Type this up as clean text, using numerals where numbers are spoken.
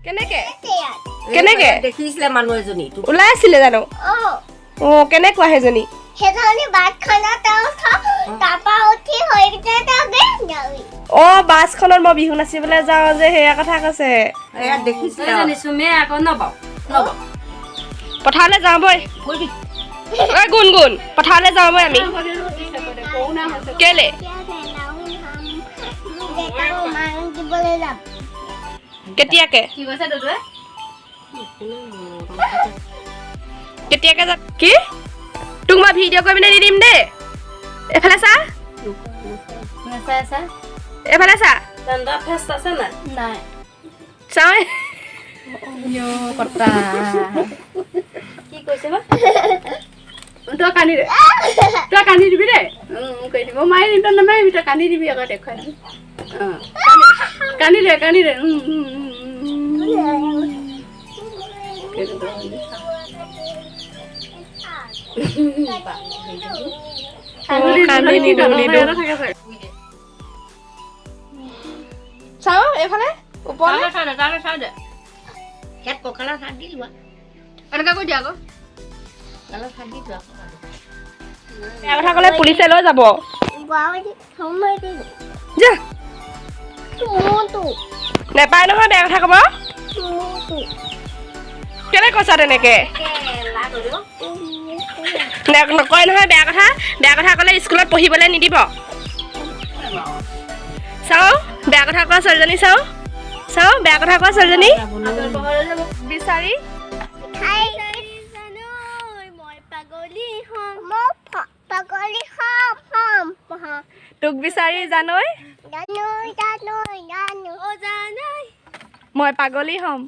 কেনেকে কেনেকে দেখিছিলে মানুহ এজনী ওলাই আছিলে জানো অ কেনেকুৱা সেইজনী সেইজনী বাছখনত তাৰপা উঠি হৈ পিনে অ বাছখনত মই বিহু নাচিবলৈ যাওঁ যে সেয়া কথা কৈছে এয়া দেখিছিলে চুমে আকৌ নবাও পথাৰলৈ যাওঁ বৈ ঐ গুণ গুণ পথাৰলৈ যাওঁ বৈ আমি কেলে দিবলৈ যাম কেতিয়াকে কি কৈছে দুদুৱে কেতিয়াকে যা কি তোক মই ভিডিঅ' কৰি পিনে দি দিম দেই এফালে চা এফালে চা চন্দা ফেষ্ট আছে নাই নাই চাওঁ কটা কি কৈছে বা তই কান্দি দিবি দেই কৈ দিব মাৰি দিম তই নামাৰিবি তই কান্দি দিবি আকৌ দেখুৱাই দিবি কান্দি দে চাওঁ এইফালে ওপৰলৈ চাওঁ দে হেড কঁকালৰ হাত দি লোৱা এনেকৈ কৈ দিয়া আকৌ কঁকালৰ হাত দি লোৱা বেয়া কথা ক'লে পুলিচে লৈ যাব যা নেপায় নহয় বেয়া কথা ক'ব কেলে কৈছা তেনেকে নকয় নহয় বেয়া কথা ক'লে স্কুলত পঢ়িবলৈ নিদিব চাওঁ বেয়া কথা কোৱা ছোৱালীজনী চাওঁ বেয়া কথা কোৱা ছোৱালীজনী বিচাৰি তোক বিচাৰি জানৈ মই পাগলী হ'ম